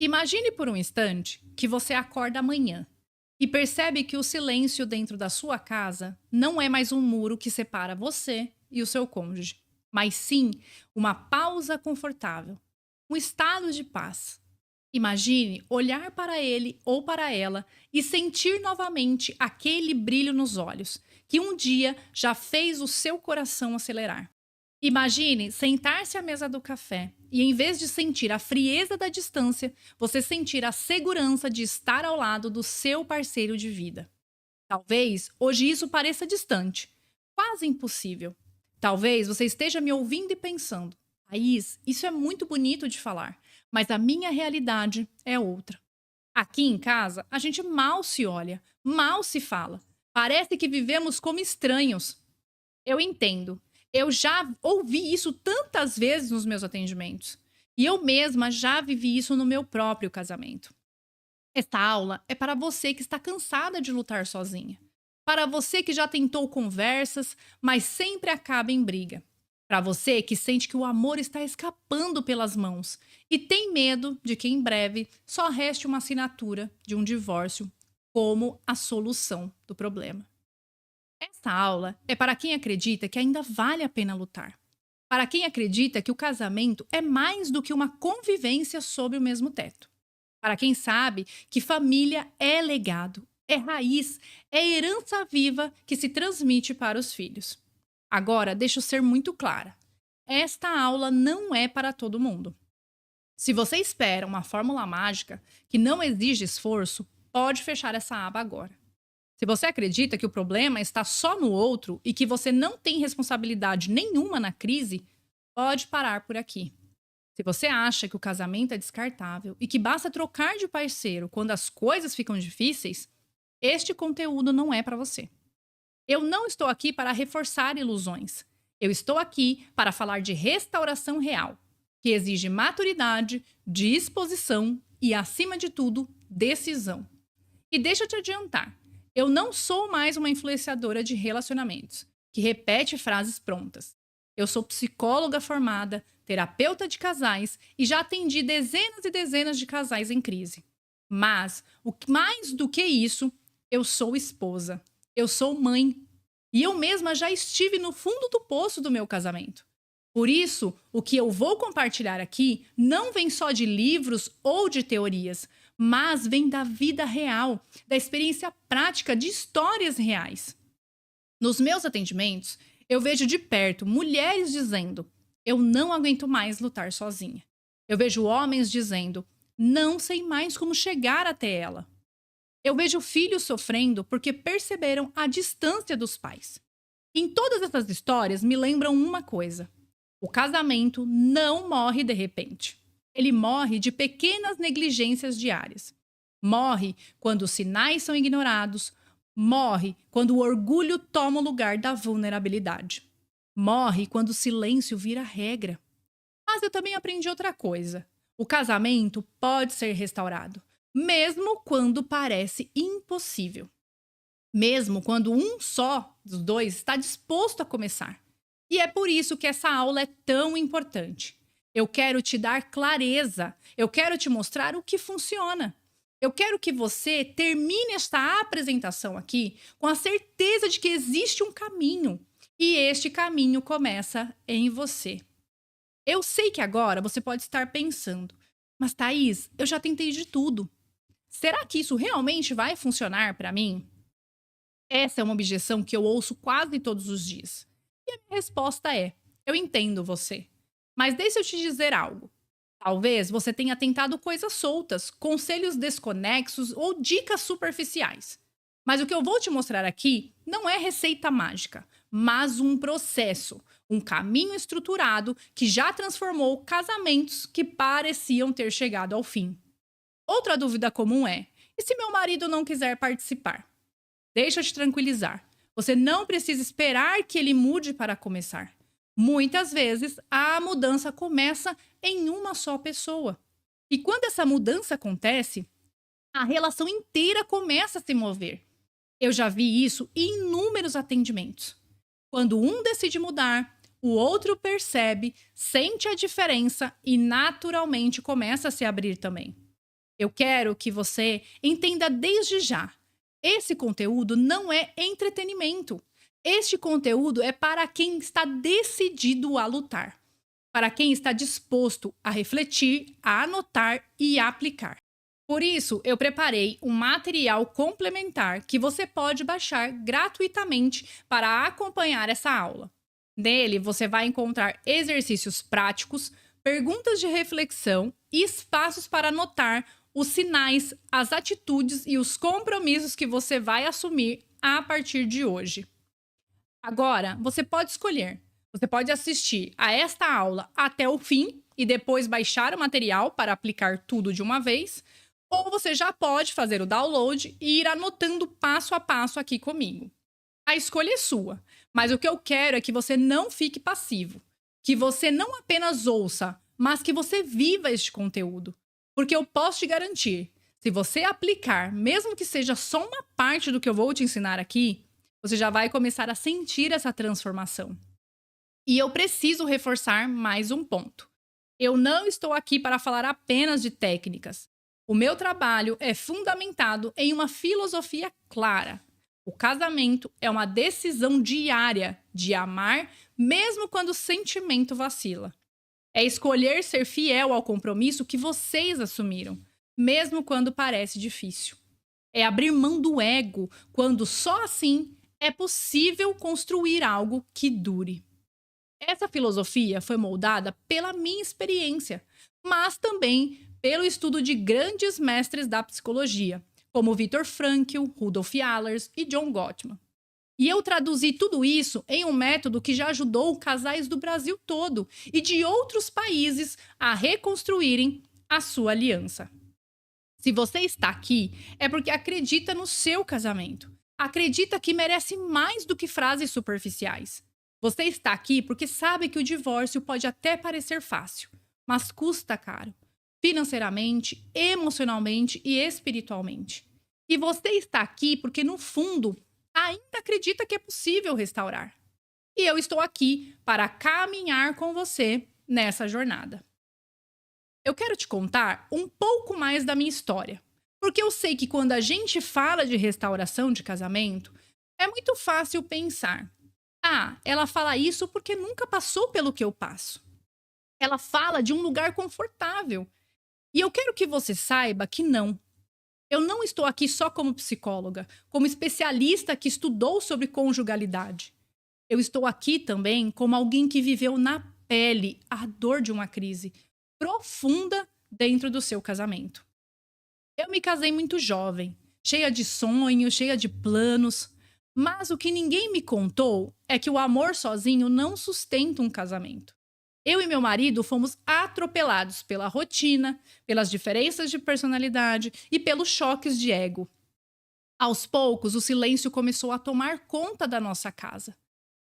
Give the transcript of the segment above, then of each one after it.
Imagine por um instante que você acorda amanhã e percebe que o silêncio dentro da sua casa não é mais um muro que separa você e o seu cônjuge, mas sim uma pausa confortável, um estado de paz. Imagine olhar para ele ou para ela e sentir novamente aquele brilho nos olhos que um dia já fez o seu coração acelerar. Imagine sentar-se à mesa do café e, em vez de sentir a frieza da distância, você sentir a segurança de estar ao lado do seu parceiro de vida. Talvez hoje isso pareça distante, quase impossível. Talvez você esteja me ouvindo e pensando: Thaís, isso é muito bonito de falar, mas a minha realidade é outra. Aqui em casa, a gente mal se olha, mal se fala. Parece que vivemos como estranhos. Eu entendo. Eu já ouvi isso tantas vezes nos meus atendimentos. E eu mesma já vivi isso no meu próprio casamento. Esta aula é para você que está cansada de lutar sozinha. Para você que já tentou conversas, mas sempre acaba em briga. Para você que sente que o amor está escapando pelas mãos e tem medo de que em breve só reste uma assinatura de um divórcio como a solução do problema. Esta aula é para quem acredita que ainda vale a pena lutar. Para quem acredita que o casamento é mais do que uma convivência sob o mesmo teto. Para quem sabe que família é legado, é raiz, é herança viva que se transmite para os filhos. Agora, deixa eu ser muito clara. Esta aula não é para todo mundo. Se você espera uma fórmula mágica que não exige esforço, pode fechar essa aba agora. Se você acredita que o problema está só no outro e que você não tem responsabilidade nenhuma na crise, pode parar por aqui. Se você acha que o casamento é descartável e que basta trocar de parceiro quando as coisas ficam difíceis, este conteúdo não é para você. Eu não estou aqui para reforçar ilusões. Eu estou aqui para falar de restauração real, que exige maturidade, disposição e, acima de tudo, decisão. E deixa eu te adiantar, eu não sou mais uma influenciadora de relacionamentos, que repete frases prontas. Eu sou psicóloga formada, terapeuta de casais e já atendi dezenas e dezenas de casais em crise. Mas, mais do que isso, eu sou esposa, eu sou mãe. E eu mesma já estive no fundo do poço do meu casamento. Por isso, o que eu vou compartilhar aqui não vem só de livros ou de teorias, mas vem da vida real, da experiência prática de histórias reais. Nos meus atendimentos, eu vejo de perto mulheres dizendo: eu não aguento mais lutar sozinha. Eu vejo homens dizendo: não sei mais como chegar até ela. Eu vejo filhos sofrendo porque perceberam a distância dos pais. Em todas essas histórias me lembram uma coisa: o casamento não morre de repente. Ele morre de pequenas negligências diárias. Morre quando os sinais são ignorados. Morre quando o orgulho toma o lugar da vulnerabilidade. Morre quando o silêncio vira regra. Mas eu também aprendi outra coisa. O casamento pode ser restaurado, mesmo quando parece impossível. Mesmo quando um só dos dois está disposto a começar. E é por isso que essa aula é tão importante. Eu quero te dar clareza, eu quero te mostrar o que funciona. Eu quero que você termine esta apresentação aqui com a certeza de que existe um caminho. E este caminho começa em você. Eu sei que agora você pode estar pensando: mas Thaís, eu já tentei de tudo. Será que isso realmente vai funcionar para mim? Essa é uma objeção que eu ouço quase todos os dias. E a minha resposta é: eu entendo você. Mas deixa eu te dizer algo. Talvez você tenha tentado coisas soltas, conselhos desconexos ou dicas superficiais. Mas o que eu vou te mostrar aqui não é receita mágica, mas um processo, um caminho estruturado que já transformou casamentos que pareciam ter chegado ao fim. Outra dúvida comum é: e se meu marido não quiser participar? Deixa eu te tranquilizar. Você não precisa esperar que ele mude para começar. Muitas vezes, a mudança começa em uma só pessoa. E quando essa mudança acontece, a relação inteira começa a se mover. Eu já vi isso em inúmeros atendimentos. Quando um decide mudar, o outro percebe, sente a diferença e naturalmente começa a se abrir também. Eu quero que você entenda desde já. Esse conteúdo não é entretenimento. Este conteúdo é para quem está decidido a lutar, para quem está disposto a refletir, a anotar e a aplicar. Por isso, eu preparei um material complementar que você pode baixar gratuitamente para acompanhar essa aula. Nele, você vai encontrar exercícios práticos, perguntas de reflexão e espaços para anotar os sinais, as atitudes e os compromissos que você vai assumir a partir de hoje. Agora, você pode escolher. Você pode assistir a esta aula até o fim e depois baixar o material para aplicar tudo de uma vez, ou você já pode fazer o download e ir anotando passo a passo aqui comigo. A escolha é sua, mas o que eu quero é que você não fique passivo, que você não apenas ouça, mas que você viva este conteúdo. Porque eu posso te garantir, se você aplicar, mesmo que seja só uma parte do que eu vou te ensinar aqui, você já vai começar a sentir essa transformação. E eu preciso reforçar mais um ponto. Eu não estou aqui para falar apenas de técnicas. O meu trabalho é fundamentado em uma filosofia clara. O casamento é uma decisão diária de amar, mesmo quando o sentimento vacila. É escolher ser fiel ao compromisso que vocês assumiram, mesmo quando parece difícil. É abrir mão do ego, quando só assim é possível construir algo que dure. Essa filosofia foi moldada pela minha experiência, mas também pelo estudo de grandes mestres da psicologia, como Viktor Frankl, Rudolf Allers e John Gottman. E eu traduzi tudo isso em um método que já ajudou casais do Brasil todo e de outros países a reconstruírem a sua aliança. Se você está aqui, é porque acredita no seu casamento. Acredita que merece mais do que frases superficiais. Você está aqui porque sabe que o divórcio pode até parecer fácil, mas custa caro. Financeiramente, emocionalmente e espiritualmente. E você está aqui porque, no fundo, ainda acredita que é possível restaurar. E eu estou aqui para caminhar com você nessa jornada. Eu quero te contar um pouco mais da minha história, porque eu sei que quando a gente fala de restauração de casamento, é muito fácil pensar: ah, ela fala isso porque nunca passou pelo que eu passo. Ela fala de um lugar confortável. E eu quero que você saiba que não. Eu não estou aqui só como psicóloga, como especialista que estudou sobre conjugalidade. Eu estou aqui também como alguém que viveu na pele a dor de uma crise profunda dentro do seu casamento. Eu me casei muito jovem, cheia de sonhos, cheia de planos, mas o que ninguém me contou é que o amor sozinho não sustenta um casamento. Eu e meu marido fomos atropelados pela rotina, pelas diferenças de personalidade e pelos choques de ego. Aos poucos, o silêncio começou a tomar conta da nossa casa.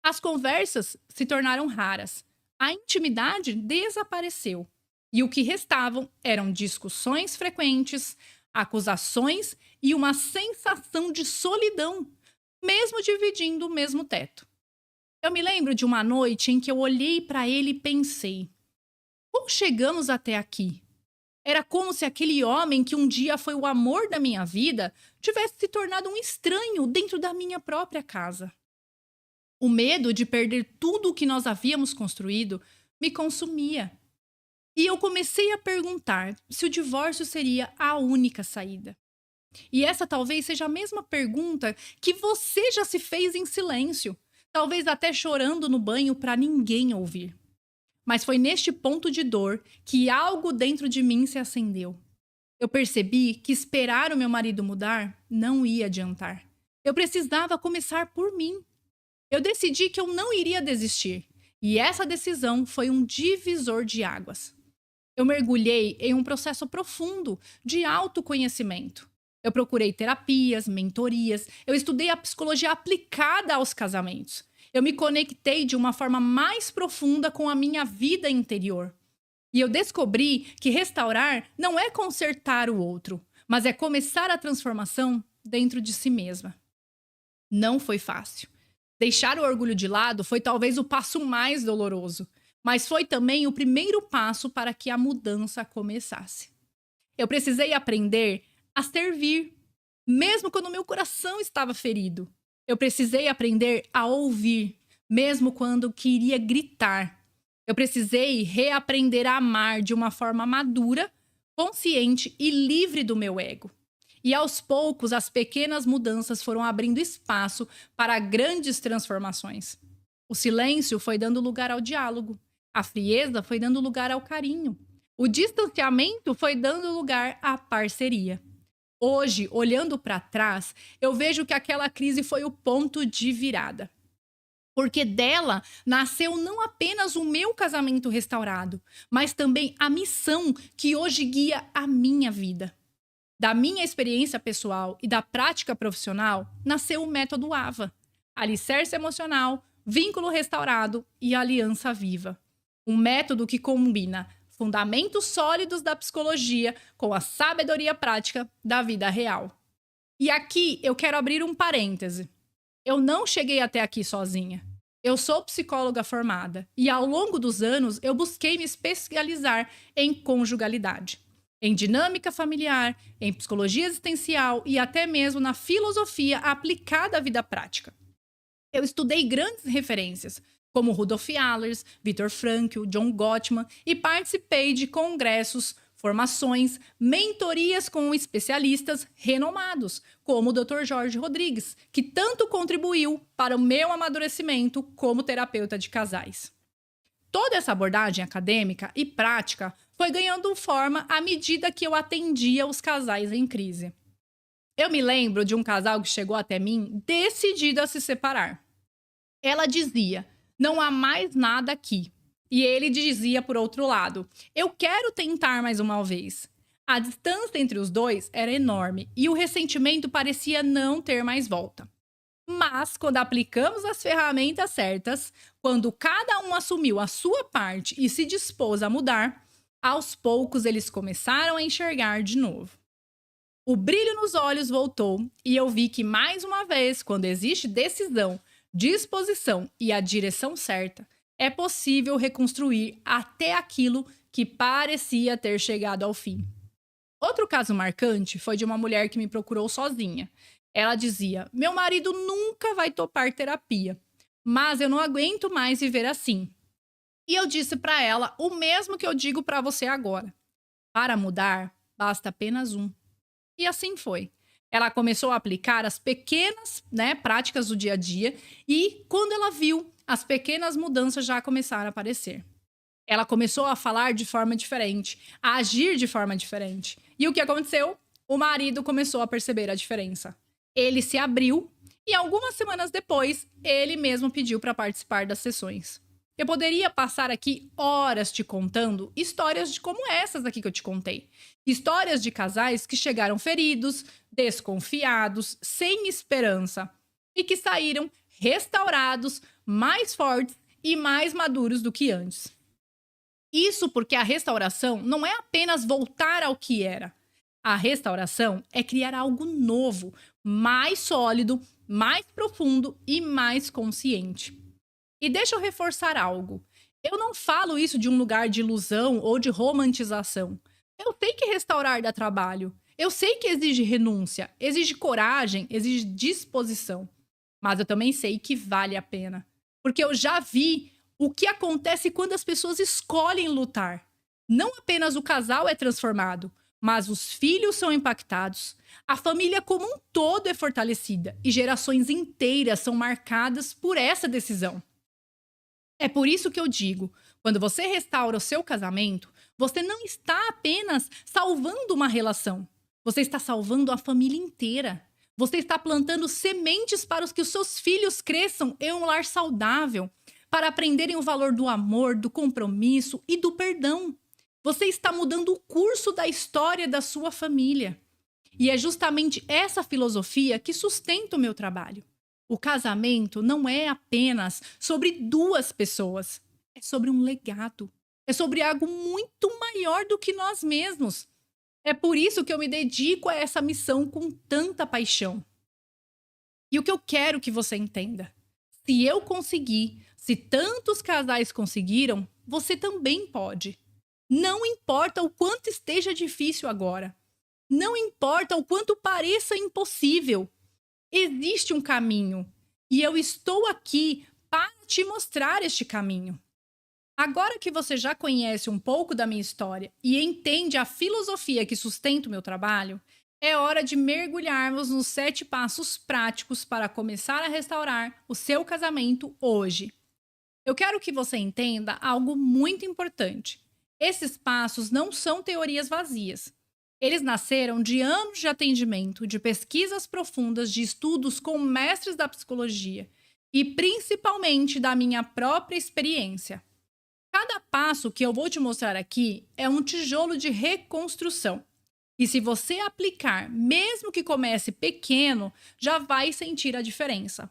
As conversas se tornaram raras. A intimidade desapareceu. E o que restavam eram discussões frequentes, acusações e uma sensação de solidão, mesmo dividindo o mesmo teto. Eu me lembro de uma noite em que eu olhei para ele e pensei: como chegamos até aqui? Era como se aquele homem que um dia foi o amor da minha vida tivesse se tornado um estranho dentro da minha própria casa. O medo de perder tudo o que nós havíamos construído me consumia. E eu comecei a perguntar se o divórcio seria a única saída. E essa talvez seja a mesma pergunta que você já se fez em silêncio. Talvez até chorando no banho para ninguém ouvir. Mas foi neste ponto de dor que algo dentro de mim se acendeu. Eu percebi que esperar o meu marido mudar não ia adiantar. Eu precisava começar por mim. Eu decidi que eu não iria desistir. E essa decisão foi um divisor de águas. Eu mergulhei em um processo profundo de autoconhecimento. Eu procurei terapias, mentorias, eu estudei a psicologia aplicada aos casamentos. Eu me conectei de uma forma mais profunda com a minha vida interior. E eu descobri que restaurar não é consertar o outro, mas é começar a transformação dentro de si mesma. Não foi fácil. Deixar o orgulho de lado foi talvez o passo mais doloroso, mas foi também o primeiro passo para que a mudança começasse. Eu precisei aprender a servir, mesmo quando meu coração estava ferido. Eu precisei aprender a ouvir, mesmo quando queria gritar. Eu precisei reaprender a amar de uma forma madura, consciente e livre do meu ego. E aos poucos, as pequenas mudanças foram abrindo espaço para grandes transformações. O silêncio foi dando lugar ao diálogo. A frieza foi dando lugar ao carinho. O distanciamento foi dando lugar à parceria. Hoje, olhando para trás, eu vejo que aquela crise foi o ponto de virada. Porque dela nasceu não apenas o meu casamento restaurado, mas também a missão que hoje guia a minha vida. Da minha experiência pessoal e da prática profissional, nasceu o método AVA. Alicerce emocional, vínculo restaurado e aliança viva. Um método que combina fundamentos sólidos da psicologia com a sabedoria prática da vida real. E aqui eu quero abrir um parêntese. Eu não cheguei até aqui sozinha. Eu sou psicóloga formada e ao longo dos anos eu busquei me especializar em conjugalidade, em dinâmica familiar, em psicologia existencial e até mesmo na filosofia aplicada à vida prática. Eu estudei grandes referências, como Rudolf Allers, Viktor Frankl, John Gottman, e participei de congressos, formações, mentorias com especialistas renomados, como o Dr. Jorge Rodrigues, que tanto contribuiu para o meu amadurecimento como terapeuta de casais. Toda essa abordagem acadêmica e prática foi ganhando forma à medida que eu atendia os casais em crise. Eu me lembro de um casal que chegou até mim decidido a se separar. Ela dizia: "Não há mais nada aqui." E ele dizia, por outro lado: "Eu quero tentar mais uma vez." A distância entre os dois era enorme e o ressentimento parecia não ter mais volta. Mas, quando aplicamos as ferramentas certas, quando cada um assumiu a sua parte e se dispôs a mudar, aos poucos eles começaram a enxergar de novo. O brilho nos olhos voltou e eu vi que, mais uma vez, quando existe decisão, disposição e a direção certa, é possível reconstruir até aquilo que parecia ter chegado ao fim. Outro caso marcante foi de uma mulher que me procurou sozinha. Ela dizia: "Meu marido nunca vai topar terapia, mas eu não aguento mais viver assim." E eu disse para ela o mesmo que eu digo para você agora: para mudar, basta apenas um. E assim foi. Ela começou a aplicar as pequenas, práticas do dia a dia e, quando ela viu, as pequenas mudanças já começaram a aparecer. Ela começou a falar de forma diferente, a agir de forma diferente. E o que aconteceu? O marido começou a perceber a diferença. Ele se abriu e, algumas semanas depois, ele mesmo pediu para participar das sessões. Eu poderia passar aqui horas te contando histórias de como essas aqui que eu te contei. Histórias de casais que chegaram feridos, desconfiados, sem esperança e que saíram restaurados, mais fortes e mais maduros do que antes. Isso porque a restauração não é apenas voltar ao que era. A restauração é criar algo novo, mais sólido, mais profundo e mais consciente. E deixa eu reforçar algo. Eu não falo isso de um lugar de ilusão ou de romantização. Eu sei que restaurar dá trabalho. Eu sei que exige renúncia, exige coragem, exige disposição. Mas eu também sei que vale a pena. Porque eu já vi o que acontece quando as pessoas escolhem lutar. Não apenas o casal é transformado, mas os filhos são impactados. A família como um todo é fortalecida e gerações inteiras são marcadas por essa decisão. É por isso que eu digo, quando você restaura o seu casamento, você não está apenas salvando uma relação. Você está salvando a família inteira. Você está plantando sementes para que os seus filhos cresçam em um lar saudável, para aprenderem o valor do amor, do compromisso e do perdão. Você está mudando o curso da história da sua família. E é justamente essa filosofia que sustenta o meu trabalho. O casamento não é apenas sobre duas pessoas, é sobre um legado. É sobre algo muito maior do que nós mesmos. É por isso que eu me dedico a essa missão com tanta paixão. E o que eu quero que você entenda: se eu conseguir, se tantos casais conseguiram, você também pode. Não importa o quanto esteja difícil agora. Não importa o quanto pareça impossível. Existe um caminho. E eu estou aqui para te mostrar este caminho. Agora que você já conhece um pouco da minha história e entende a filosofia que sustenta o meu trabalho, é hora de mergulharmos nos 7 passos práticos para começar a restaurar o seu casamento hoje. Eu quero que você entenda algo muito importante. Esses passos não são teorias vazias. Eles nasceram de anos de atendimento, de pesquisas profundas, de estudos com mestres da psicologia e principalmente da minha própria experiência. Cada passo que eu vou te mostrar aqui é um tijolo de reconstrução. E se você aplicar, mesmo que comece pequeno, já vai sentir a diferença.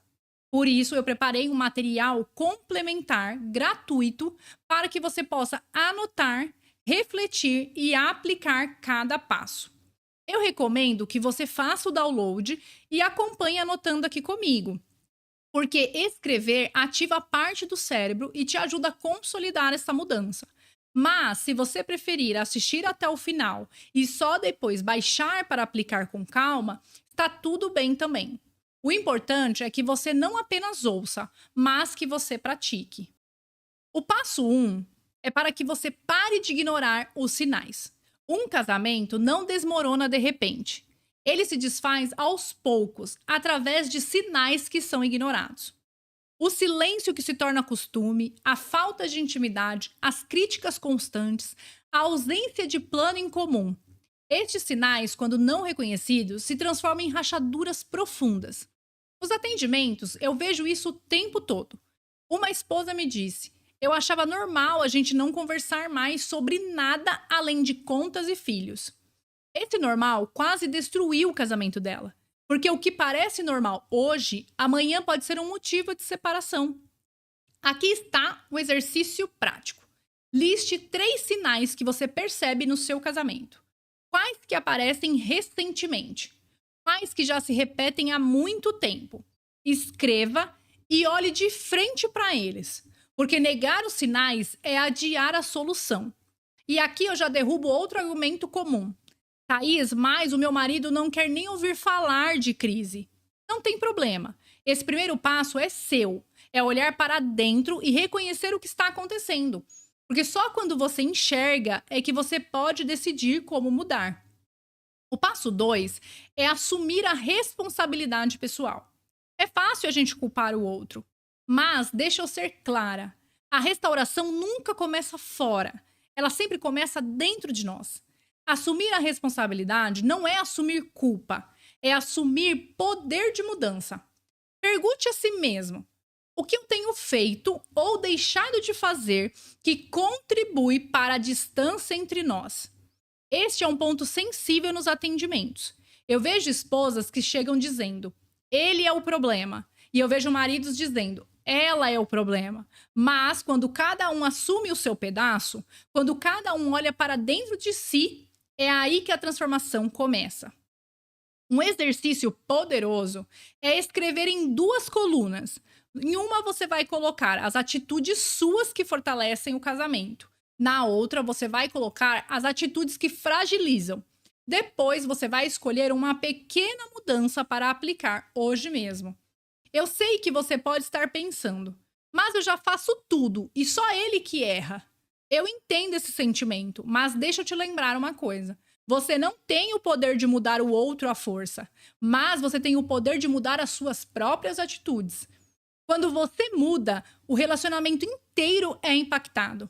Por isso, eu preparei um material complementar, gratuito, para que você possa anotar, refletir e aplicar cada passo. Eu recomendo que você faça o download e acompanhe anotando aqui comigo, porque escrever ativa parte do cérebro e te ajuda a consolidar essa mudança. Mas, se você preferir assistir até o final e só depois baixar para aplicar com calma, está tudo bem também. O importante é que você não apenas ouça, mas que você pratique. O passo 1 é para que você pare de ignorar os sinais. Um casamento não desmorona de repente. Ele se desfaz aos poucos, através de sinais que são ignorados. O silêncio que se torna costume, a falta de intimidade, as críticas constantes, a ausência de plano em comum. Estes sinais, quando não reconhecidos, se transformam em rachaduras profundas. Nos atendimentos, eu vejo isso o tempo todo. Uma esposa me disse: eu achava normal a gente não conversar mais sobre nada além de contas e filhos. Esse normal quase destruiu o casamento dela. Porque o que parece normal hoje, amanhã pode ser um motivo de separação. Aqui está o exercício prático. Liste 3 sinais que você percebe no seu casamento. Quais que aparecem recentemente? Quais que já se repetem há muito tempo? Escreva e olhe de frente para eles. Porque negar os sinais é adiar a solução. E aqui eu já derrubo outro argumento comum. Thaís, mas o meu marido não quer nem ouvir falar de crise. Não tem problema. Esse primeiro passo é seu. É olhar para dentro e reconhecer o que está acontecendo. Porque só quando você enxerga é que você pode decidir como mudar. O passo 2 é assumir a responsabilidade pessoal. É fácil a gente culpar o outro. Mas deixa eu ser clara. A restauração nunca começa fora. Ela sempre começa dentro de nós. Assumir a responsabilidade não é assumir culpa, é assumir poder de mudança. Pergunte a si mesmo: o que eu tenho feito ou deixado de fazer que contribui para a distância entre nós? Este é um ponto sensível nos atendimentos. Eu vejo esposas que chegam dizendo: ele é o problema. E eu vejo maridos dizendo: ela é o problema. Mas quando cada um assume o seu pedaço, quando cada um olha para dentro de si, é aí que a transformação começa. Um exercício poderoso é escrever em 2 colunas. Em uma você vai colocar as atitudes suas que fortalecem o casamento. Na outra você vai colocar as atitudes que fragilizam. Depois você vai escolher uma pequena mudança para aplicar hoje mesmo. Eu sei que você pode estar pensando: mas eu já faço tudo e só ele que erra. Eu entendo esse sentimento, mas deixa eu te lembrar uma coisa. Você não tem o poder de mudar o outro à força, mas você tem o poder de mudar as suas próprias atitudes. Quando você muda, o relacionamento inteiro é impactado.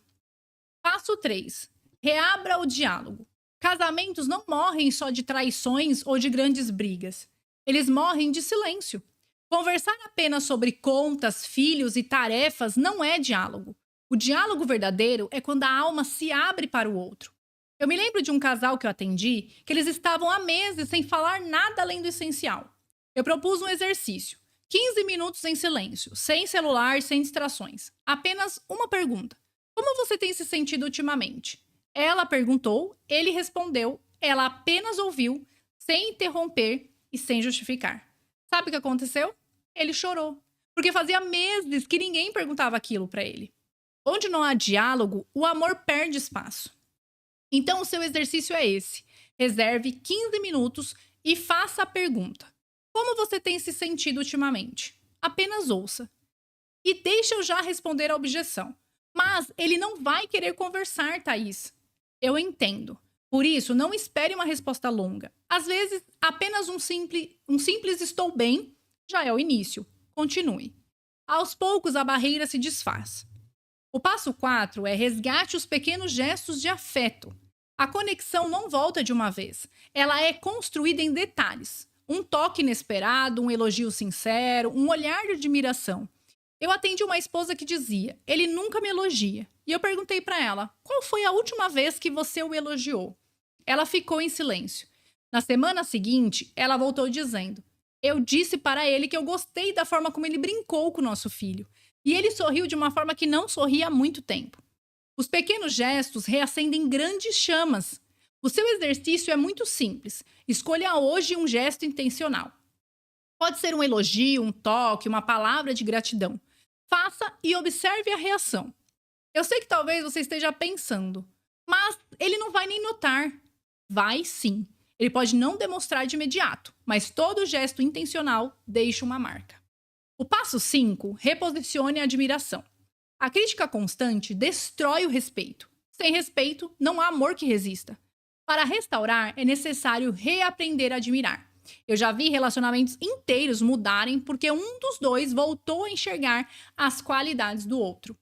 Passo 3. Reabra o diálogo. Casamentos não morrem só de traições ou de grandes brigas. Eles morrem de silêncio. Conversar apenas sobre contas, filhos e tarefas não é diálogo. O diálogo verdadeiro é quando a alma se abre para o outro. Eu me lembro de um casal que eu atendi, que eles estavam há meses sem falar nada além do essencial. Eu propus um exercício: 15 minutos em silêncio, sem celular, sem distrações. Apenas uma pergunta: como você tem se sentido ultimamente? Ela perguntou, ele respondeu, ela apenas ouviu, sem interromper e sem justificar. Sabe o que aconteceu? Ele chorou, porque fazia meses que ninguém perguntava aquilo para ele. Onde não há diálogo, o amor perde espaço. Então, o seu exercício é esse. Reserve 15 minutos e faça a pergunta: como você tem se sentido ultimamente? Apenas ouça. E deixa eu já responder a objeção. Mas ele não vai querer conversar, Thaís. Eu entendo. Por isso, não espere uma resposta longa. Às vezes, apenas um simples estou bem já é o início. Continue. Aos poucos, a barreira se desfaz. O passo 4 é resgate os pequenos gestos de afeto. A conexão não volta de uma vez. Ela é construída em detalhes. Um toque inesperado, um elogio sincero, um olhar de admiração. Eu atendi uma esposa que dizia: ele nunca me elogia. E eu perguntei para ela: qual foi a última vez que você o elogiou? Ela ficou em silêncio. Na semana seguinte, ela voltou dizendo: eu disse para ele que eu gostei da forma como ele brincou com o nosso filho. E ele sorriu de uma forma que não sorria há muito tempo. Os pequenos gestos reacendem grandes chamas. O seu exercício é muito simples. Escolha hoje um gesto intencional. Pode ser um elogio, um toque, uma palavra de gratidão. Faça e observe a reação. Eu sei que talvez você esteja pensando, mas ele não vai nem notar. Vai sim. Ele pode não demonstrar de imediato, mas todo gesto intencional deixa uma marca. O passo 5, reposicione a admiração. A crítica constante destrói o respeito. Sem respeito, não há amor que resista. Para restaurar, é necessário reaprender a admirar. Eu já vi relacionamentos inteiros mudarem porque um dos dois voltou a enxergar as qualidades do outro.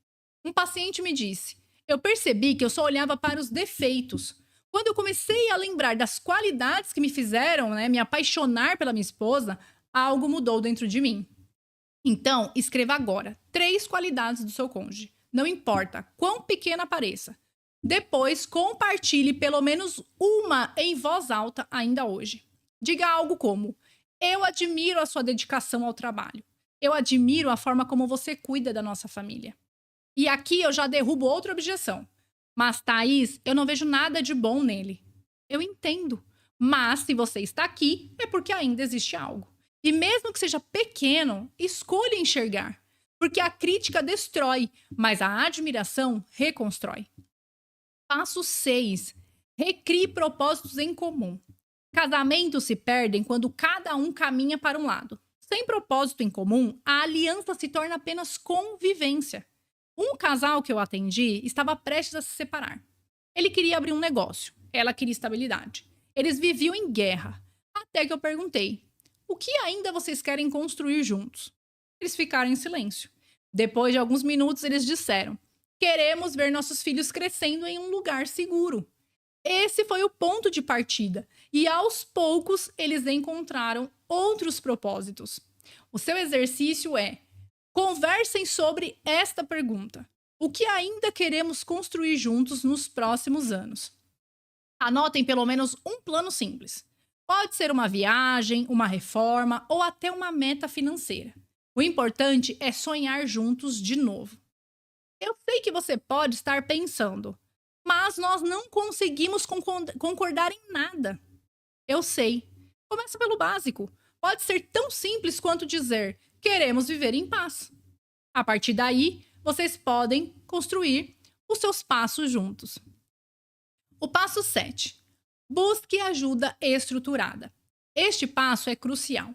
Um paciente me disse: eu percebi que eu só olhava para os defeitos. Quando eu comecei a lembrar das qualidades que me fizeram, me apaixonar pela minha esposa, algo mudou dentro de mim. Então, escreva agora 3 qualidades do seu cônjuge. Não importa quão pequena pareça. Depois, compartilhe pelo menos uma em voz alta ainda hoje. Diga algo como: eu admiro a sua dedicação ao trabalho. Eu admiro a forma como você cuida da nossa família. E aqui eu já derrubo outra objeção. Mas, Thaís, eu não vejo nada de bom nele. Eu entendo. Mas se você está aqui, é porque ainda existe algo. E mesmo que seja pequeno, escolha enxergar. Porque a crítica destrói, mas a admiração reconstrói. Passo 6. Recrie propósitos em comum. Casamentos se perdem quando cada um caminha para um lado. Sem propósito em comum, a aliança se torna apenas convivência. Um casal que eu atendi estava prestes a se separar. Ele queria abrir um negócio, ela queria estabilidade. Eles viviam em guerra. Até que eu perguntei: o que ainda vocês querem construir juntos? Eles ficaram em silêncio. Depois de alguns minutos, eles disseram: queremos ver nossos filhos crescendo em um lugar seguro. Esse foi o ponto de partida. E aos poucos, eles encontraram outros propósitos. O seu exercício é: conversem sobre esta pergunta: o que ainda queremos construir juntos nos próximos anos? Anotem pelo menos um plano simples. Pode ser uma viagem, uma reforma ou até uma meta financeira. O importante é sonhar juntos de novo. Eu sei que você pode estar pensando: mas nós não conseguimos concordar em nada. Eu sei. Começa pelo básico. Pode ser tão simples quanto dizer: queremos viver em paz. A partir daí, vocês podem construir os seus passos juntos. O passo 7. Busque ajuda estruturada. Este passo é crucial.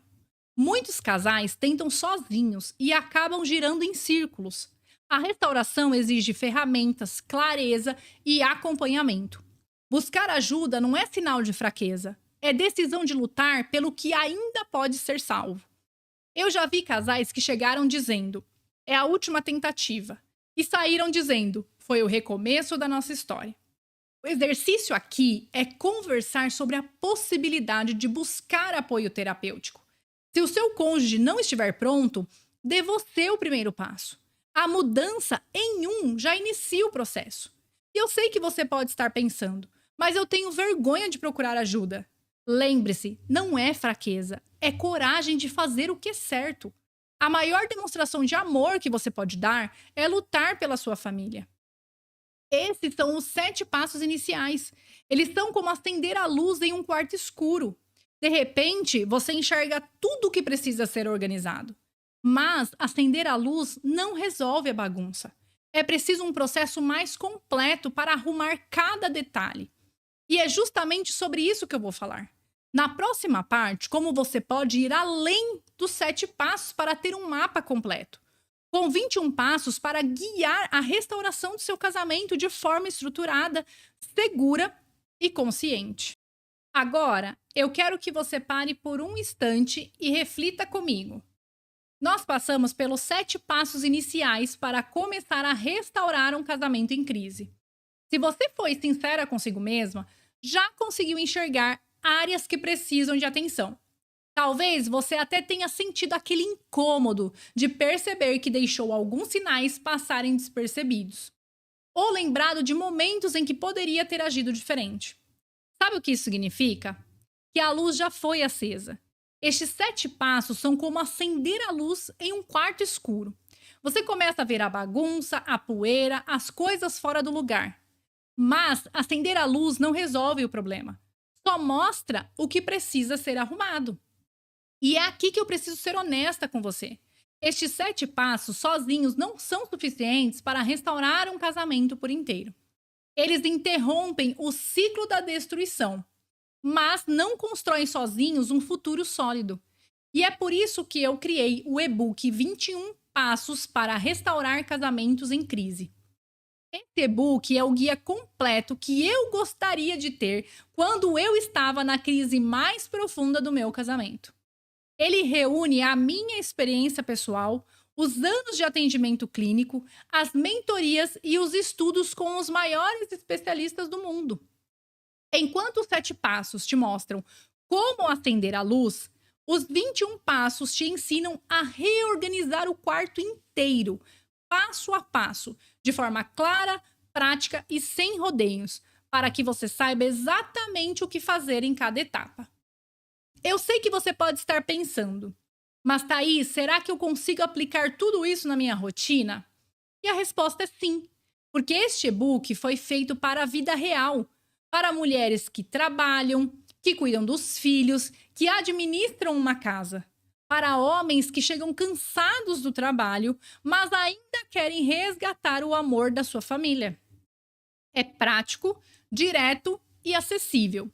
Muitos casais tentam sozinhos e acabam girando em círculos. A restauração exige ferramentas, clareza e acompanhamento. Buscar ajuda não é sinal de fraqueza, é decisão de lutar pelo que ainda pode ser salvo. Eu já vi casais que chegaram dizendo: é a última tentativa, e saíram dizendo: foi o recomeço da nossa história. O exercício aqui é conversar sobre a possibilidade de buscar apoio terapêutico. Se o seu cônjuge não estiver pronto, dê você o primeiro passo. A mudança em um já inicia o processo. E eu sei que você pode estar pensando: mas eu tenho vergonha de procurar ajuda. Lembre-se, não é fraqueza, é coragem de fazer o que é certo. A maior demonstração de amor que você pode dar é lutar pela sua família. Esses são os 7 passos iniciais. Eles são como acender a luz em um quarto escuro. De repente, você enxerga tudo o que precisa ser organizado. Mas acender a luz não resolve a bagunça. É preciso um processo mais completo para arrumar cada detalhe. E é justamente sobre isso que eu vou falar. Na próxima parte, como você pode ir além dos 7 passos para ter um mapa completo, com 21 passos para guiar a restauração do seu casamento de forma estruturada, segura e consciente. Agora, eu quero que você pare por um instante e reflita comigo. Nós passamos pelos 7 passos iniciais para começar a restaurar um casamento em crise. Se você foi sincera consigo mesma, já conseguiu enxergar áreas que precisam de atenção. Talvez você até tenha sentido aquele incômodo de perceber que deixou alguns sinais passarem despercebidos. Ou lembrado de momentos em que poderia ter agido diferente. Sabe o que isso significa? Que a luz já foi acesa. Estes 7 passos são como acender a luz em um quarto escuro. Você começa a ver a bagunça, a poeira, as coisas fora do lugar. Mas acender a luz não resolve o problema. Só mostra o que precisa ser arrumado. E é aqui que eu preciso ser honesta com você. Estes 7 passos sozinhos não são suficientes para restaurar um casamento por inteiro. Eles interrompem o ciclo da destruição, mas não constroem sozinhos um futuro sólido. E é por isso que eu criei o e-book 21 Passos para Restaurar Casamentos em Crise. Esse e-book é o guia completo que eu gostaria de ter quando eu estava na crise mais profunda do meu casamento. Ele reúne a minha experiência pessoal, os anos de atendimento clínico, as mentorias e os estudos com os maiores especialistas do mundo. Enquanto os 7 passos te mostram como acender a luz, os 21 passos te ensinam a reorganizar o quarto inteiro, passo a passo, de forma clara, prática e sem rodeios, para que você saiba exatamente o que fazer em cada etapa. Eu sei que você pode estar pensando, mas Thaís, será que eu consigo aplicar tudo isso na minha rotina? E a resposta é sim, porque este e-book foi feito para a vida real, para mulheres que trabalham, que cuidam dos filhos, que administram uma casa. Para homens que chegam cansados do trabalho, mas ainda querem resgatar o amor da sua família. É prático, direto e acessível.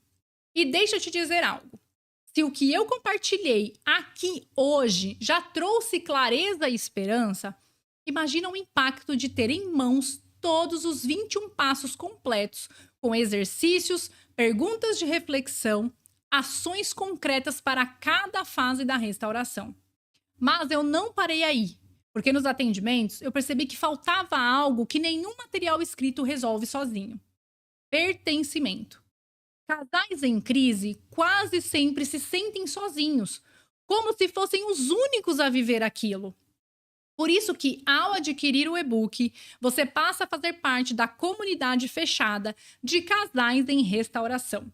E deixa eu te dizer algo. Se o que eu compartilhei aqui hoje já trouxe clareza e esperança, imagina o impacto de ter em mãos todos os 21 passos completos, com exercícios, perguntas de reflexão, ações concretas para cada fase da restauração. Mas eu não parei aí, porque nos atendimentos eu percebi que faltava algo que nenhum material escrito resolve sozinho: pertencimento. Casais em crise quase sempre se sentem sozinhos, como se fossem os únicos a viver aquilo. Por isso que, ao adquirir o e-book, você passa a fazer parte da comunidade fechada de casais em restauração.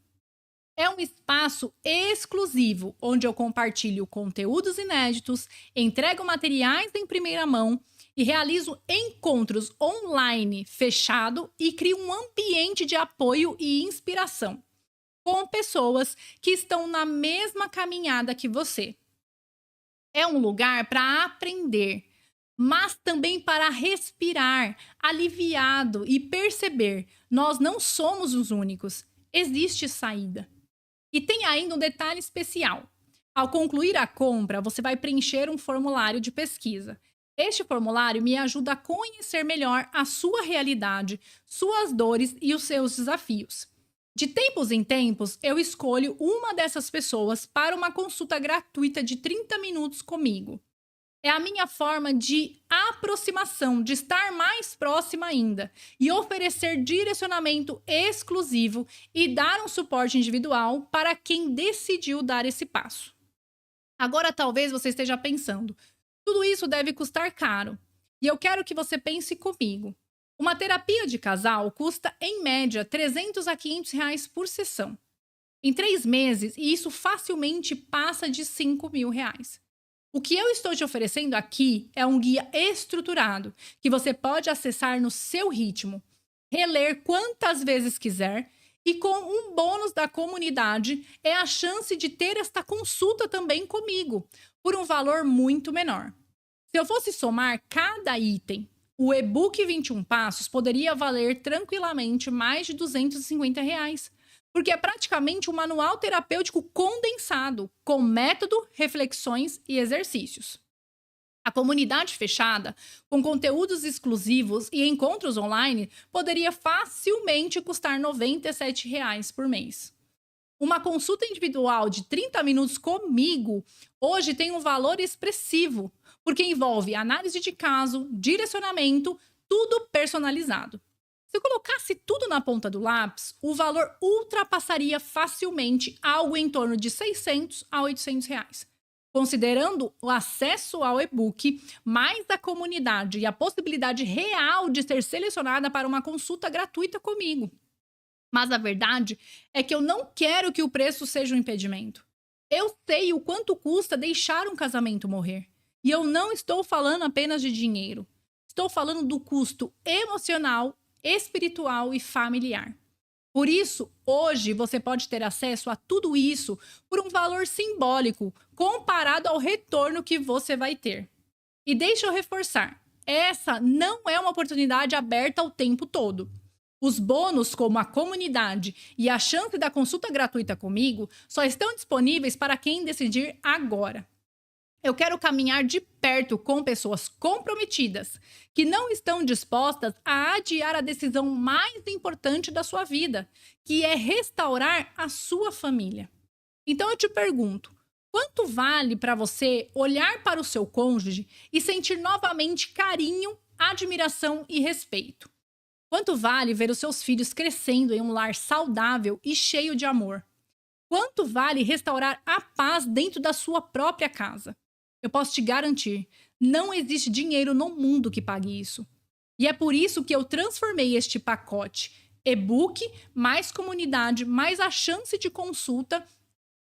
É um espaço exclusivo, onde eu compartilho conteúdos inéditos, entrego materiais em primeira mão e realizo encontros online fechado e crio um ambiente de apoio e inspiração, com pessoas que estão na mesma caminhada que você. É um lugar para aprender, mas também para respirar, aliviado e perceber: nós não somos os únicos, existe saída. E tem ainda um detalhe especial. Ao concluir a compra, você vai preencher um formulário de pesquisa. Este formulário me ajuda a conhecer melhor a sua realidade, suas dores e os seus desafios. De tempos em tempos, eu escolho uma dessas pessoas para uma consulta gratuita de 30 minutos comigo. É a minha forma de aproximação, de estar mais próxima ainda e oferecer direcionamento exclusivo e dar um suporte individual para quem decidiu dar esse passo. Agora, talvez você esteja pensando: tudo isso deve custar caro. E eu quero que você pense comigo. Uma terapia de casal custa, em média, R$ 300 a R$ 500 reais por sessão. Em 3 meses, e isso facilmente passa de R$ 5.000. O que eu estou te oferecendo aqui é um guia estruturado, que você pode acessar no seu ritmo, reler quantas vezes quiser, e com um bônus da comunidade é a chance de ter esta consulta também comigo, por um valor muito menor. Se eu fosse somar cada item, o e-book 21 Passos poderia valer tranquilamente mais de R$ 250. porque é praticamente um manual terapêutico condensado, com método, reflexões e exercícios. A comunidade fechada, com conteúdos exclusivos e encontros online, poderia facilmente custar R$ 97 por mês. Uma consulta individual de 30 minutos comigo hoje tem um valor expressivo, porque envolve análise de caso, direcionamento, tudo personalizado. Se eu colocasse tudo na ponta do lápis, o valor ultrapassaria facilmente algo em torno de R$ 600 a R$ 800 reais. Considerando o acesso ao e-book, mais a comunidade e a possibilidade real de ser selecionada para uma consulta gratuita comigo. Mas a verdade é que eu não quero que o preço seja um impedimento. Eu sei o quanto custa deixar um casamento morrer. E eu não estou falando apenas de dinheiro. Estou falando do custo emocional, espiritual e familiar. Por isso, hoje você pode ter acesso a tudo isso por um valor simbólico comparado ao retorno que você vai ter. E deixa eu reforçar, essa não é uma oportunidade aberta o tempo todo. Os bônus, como a comunidade e a chance da consulta gratuita comigo, só estão disponíveis para quem decidir agora. Eu quero caminhar de perto com pessoas comprometidas, que não estão dispostas a adiar a decisão mais importante da sua vida, que é restaurar a sua família. Então eu te pergunto, quanto vale para você olhar para o seu cônjuge e sentir novamente carinho, admiração e respeito? Quanto vale ver os seus filhos crescendo em um lar saudável e cheio de amor? Quanto vale restaurar a paz dentro da sua própria casa? Eu posso te garantir, não existe dinheiro no mundo que pague isso. E é por isso que eu transformei este pacote e-book, mais comunidade, mais a chance de consulta,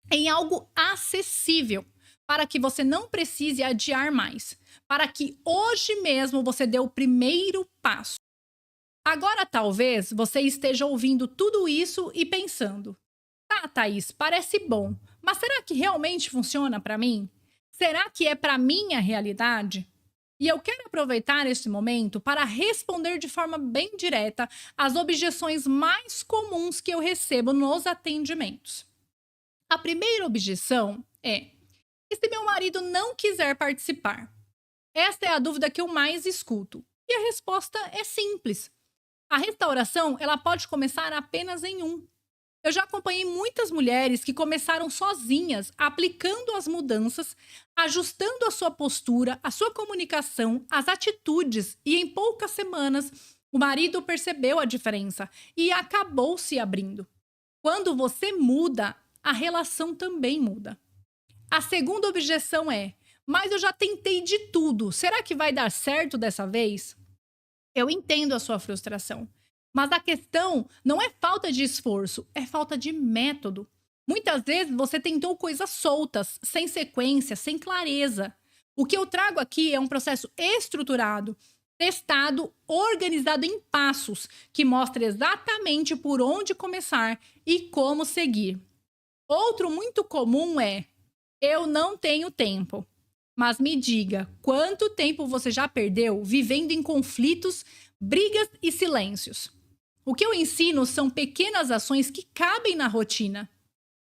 em algo acessível, para que você não precise adiar mais, para que hoje mesmo você dê o primeiro passo. Agora talvez você esteja ouvindo tudo isso e pensando, tá, Thaís, parece bom, mas será que realmente funciona para mim? Será que é para minha realidade? E eu quero aproveitar este momento para responder de forma bem direta as objeções mais comuns que eu recebo nos atendimentos. A primeira objeção é: e se meu marido não quiser participar? Esta é a dúvida que eu mais escuto. E a resposta é simples. A restauração, ela pode começar apenas em um. Eu já acompanhei muitas mulheres que começaram sozinhas, aplicando as mudanças, ajustando a sua postura, a sua comunicação, as atitudes, e em poucas semanas o marido percebeu a diferença e acabou se abrindo. Quando você muda, a relação também muda. A segunda objeção é: mas eu já tentei de tudo, será que vai dar certo dessa vez? Eu entendo a sua frustração. Mas a questão não é falta de esforço, é falta de método. Muitas vezes você tentou coisas soltas, sem sequência, sem clareza. O que eu trago aqui é um processo estruturado, testado, organizado em passos, que mostra exatamente por onde começar e como seguir. Outro muito comum é: eu não tenho tempo. Mas me diga, quanto tempo você já perdeu vivendo em conflitos, brigas e silêncios? O que eu ensino são pequenas ações que cabem na rotina.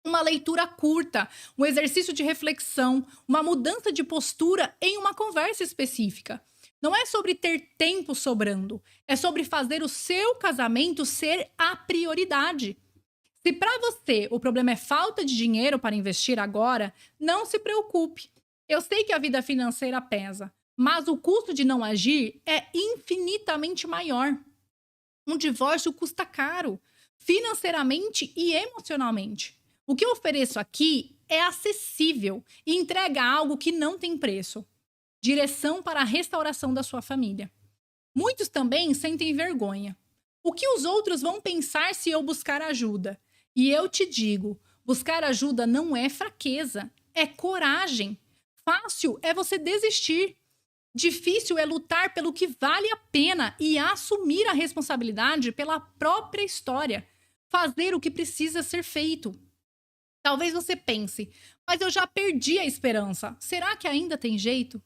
Uma leitura curta, um exercício de reflexão, uma mudança de postura em uma conversa específica. Não é sobre ter tempo sobrando, é sobre fazer o seu casamento ser a prioridade. Se para você o problema é falta de dinheiro para investir agora, não se preocupe. Eu sei que a vida financeira pesa, mas o custo de não agir é infinitamente maior. Um divórcio custa caro, financeiramente e emocionalmente. O que eu ofereço aqui é acessível e entrega algo que não tem preço: direção para a restauração da sua família. Muitos também sentem vergonha. O que os outros vão pensar se eu buscar ajuda? E eu te digo, buscar ajuda não é fraqueza, é coragem. Fácil é você desistir. Difícil é lutar pelo que vale a pena e assumir a responsabilidade pela própria história. Fazer o que precisa ser feito. Talvez você pense, mas eu já perdi a esperança. Será que ainda tem jeito?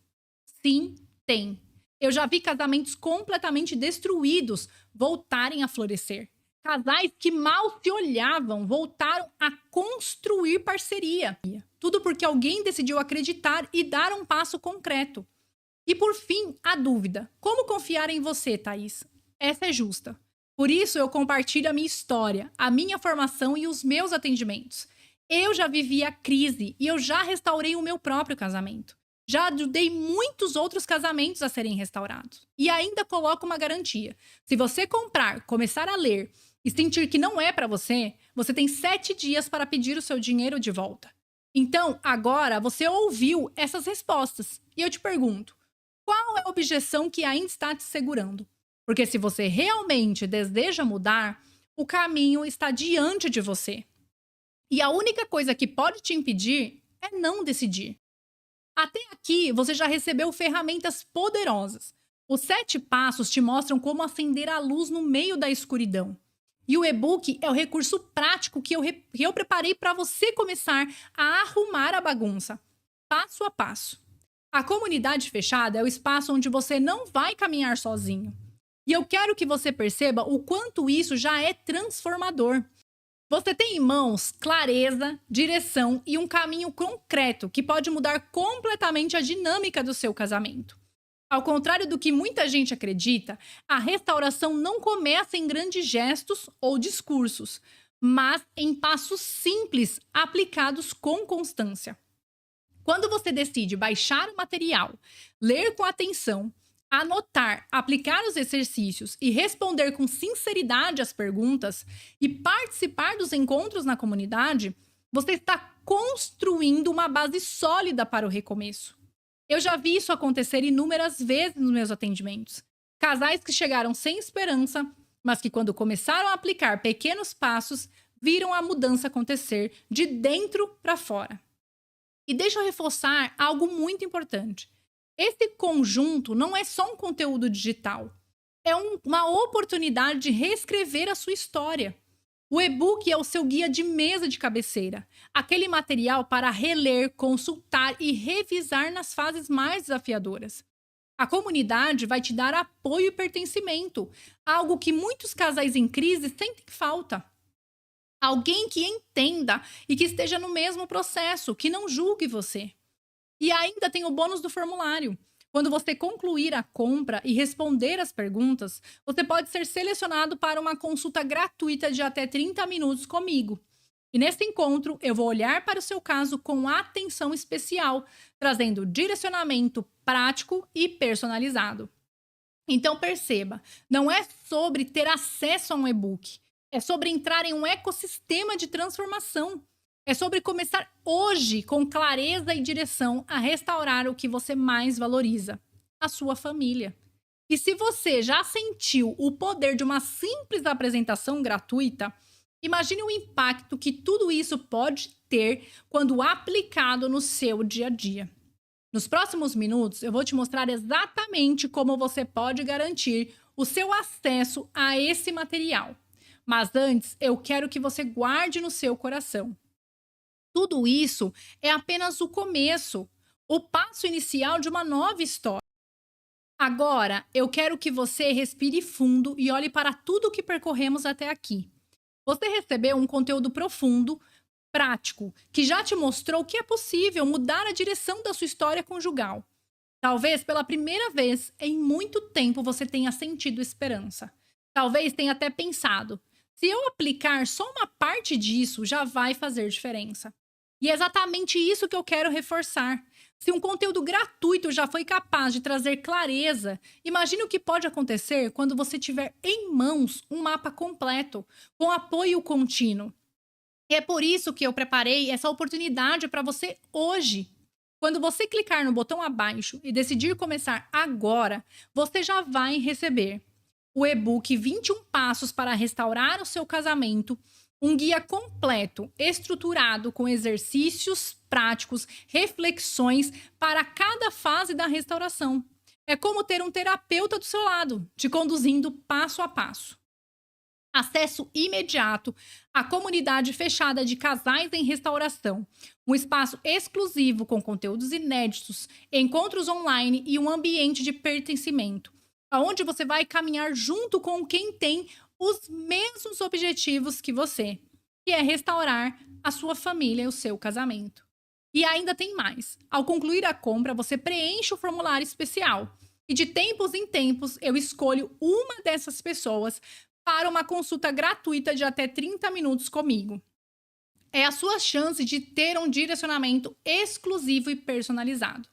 Sim, tem. Eu já vi casamentos completamente destruídos voltarem a florescer. Casais que mal se olhavam voltaram a construir parceria. Tudo porque alguém decidiu acreditar e dar um passo concreto. E por fim, a dúvida: como confiar em você, Thaís? Essa é justa. Por isso eu compartilho a minha história, a minha formação e os meus atendimentos. Eu já vivi a crise e eu já restaurei o meu próprio casamento. Já ajudei muitos outros casamentos a serem restaurados. E ainda coloco uma garantia: se você comprar, começar a ler e sentir que não é para você, você tem 7 dias para pedir o seu dinheiro de volta. Então, agora você ouviu essas respostas. E eu te pergunto: qual é a objeção que ainda está te segurando? Porque se você realmente deseja mudar, o caminho está diante de você. E a única coisa que pode te impedir é não decidir. Até aqui, você já recebeu ferramentas poderosas. Os 7 passos te mostram como acender a luz no meio da escuridão. E o e-book é o recurso prático que eu preparei para você começar a arrumar a bagunça, passo a passo. A comunidade fechada é o espaço onde você não vai caminhar sozinho. E eu quero que você perceba o quanto isso já é transformador. Você tem em mãos clareza, direção e um caminho concreto que pode mudar completamente a dinâmica do seu casamento. Ao contrário do que muita gente acredita, a restauração não começa em grandes gestos ou discursos, mas em passos simples aplicados com constância. Quando você decide baixar o material, ler com atenção, anotar, aplicar os exercícios e responder com sinceridade às perguntas e participar dos encontros na comunidade, você está construindo uma base sólida para o recomeço. Eu já vi isso acontecer inúmeras vezes nos meus atendimentos. Casais que chegaram sem esperança, mas que quando começaram a aplicar pequenos passos, viram a mudança acontecer de dentro para fora. E deixa eu reforçar algo muito importante. Esse conjunto não é só um conteúdo digital. É uma oportunidade de reescrever a sua história. O e-book é o seu guia de mesa de cabeceira. Aquele material para reler, consultar e revisar nas fases mais desafiadoras. A comunidade vai te dar apoio e pertencimento, algo que muitos casais em crise sentem falta. Alguém que entenda e que esteja no mesmo processo, que não julgue você. E ainda tem o bônus do formulário. Quando você concluir a compra e responder as perguntas, você pode ser selecionado para uma consulta gratuita de até 30 minutos comigo. E nesse encontro, eu vou olhar para o seu caso com atenção especial, trazendo direcionamento prático e personalizado. Então perceba, não é sobre ter acesso a um e-book, é sobre entrar em um ecossistema de transformação. É sobre começar hoje com clareza e direção a restaurar o que você mais valoriza, a sua família. E se você já sentiu o poder de uma simples apresentação gratuita, imagine o impacto que tudo isso pode ter quando aplicado no seu dia a dia. Nos próximos minutos, eu vou te mostrar exatamente como você pode garantir o seu acesso a esse material. Mas antes, eu quero que você guarde no seu coração. Tudo isso é apenas o começo, o passo inicial de uma nova história. Agora, eu quero que você respire fundo e olhe para tudo o que percorremos até aqui. Você recebeu um conteúdo profundo, prático, que já te mostrou que é possível mudar a direção da sua história conjugal. Talvez pela primeira vez em muito tempo você tenha sentido esperança. Talvez tenha até pensado: se eu aplicar só uma parte disso, já vai fazer diferença. E é exatamente isso que eu quero reforçar. Se um conteúdo gratuito já foi capaz de trazer clareza, imagine o que pode acontecer quando você tiver em mãos um mapa completo, com apoio contínuo. E é por isso que eu preparei essa oportunidade para você hoje. Quando você clicar no botão abaixo e decidir começar agora, você já vai receber o e-book 21 Passos para Restaurar o Seu Casamento, um guia completo, estruturado com exercícios práticos, reflexões para cada fase da restauração. É como ter um terapeuta do seu lado, te conduzindo passo a passo. Acesso imediato à comunidade fechada de casais em restauração, um espaço exclusivo com conteúdos inéditos, encontros online e um ambiente de pertencimento, onde você vai caminhar junto com quem tem os mesmos objetivos que você, que é restaurar a sua família e o seu casamento. E ainda tem mais. Ao concluir a compra, você preenche o formulário especial. E de tempos em tempos, eu escolho uma dessas pessoas para uma consulta gratuita de até 30 minutos comigo. É a sua chance de ter um direcionamento exclusivo e personalizado.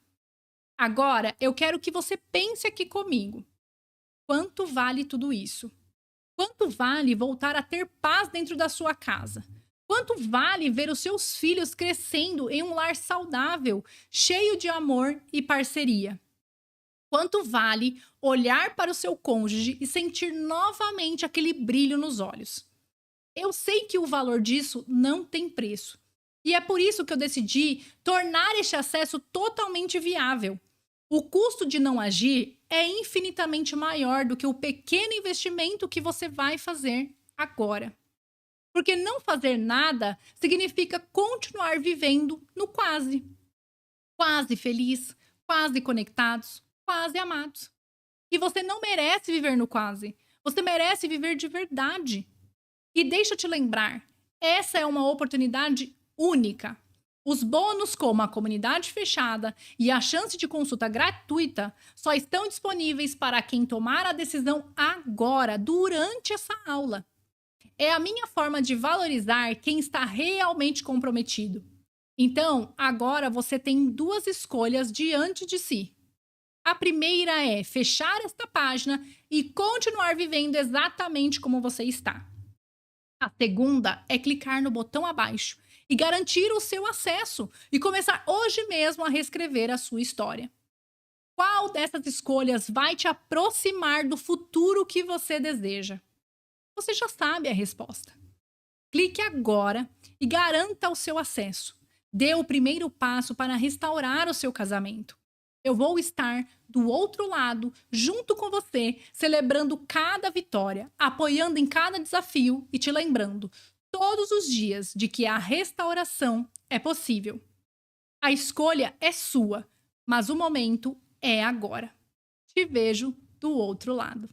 Agora, eu quero que você pense aqui comigo. Quanto vale tudo isso? Quanto vale voltar a ter paz dentro da sua casa? Quanto vale ver os seus filhos crescendo em um lar saudável, cheio de amor e parceria? Quanto vale olhar para o seu cônjuge e sentir novamente aquele brilho nos olhos? Eu sei que o valor disso não tem preço. E é por isso que eu decidi tornar este acesso totalmente viável. O custo de não agir é infinitamente maior do que o pequeno investimento que você vai fazer agora. Porque não fazer nada significa continuar vivendo no quase. Quase feliz, quase conectados, quase amados. E você não merece viver no quase. Você merece viver de verdade. E deixa eu te lembrar, essa é uma oportunidade única. Os bônus, como a comunidade fechada e a chance de consulta gratuita, só estão disponíveis para quem tomar a decisão agora, durante essa aula. É a minha forma de valorizar quem está realmente comprometido. Então, agora você tem duas escolhas diante de si. A primeira é fechar esta página e continuar vivendo exatamente como você está. A segunda é clicar no botão abaixo e garantir o seu acesso e começar hoje mesmo a reescrever a sua história. Qual dessas escolhas vai te aproximar do futuro que você deseja? Você já sabe a resposta. Clique agora e garanta o seu acesso. Dê o primeiro passo para restaurar o seu casamento. Eu vou estar do outro lado, junto com você, celebrando cada vitória, apoiando em cada desafio e te lembrando todos os dias de que a restauração é possível. A escolha é sua, mas o momento é agora. Te vejo do outro lado.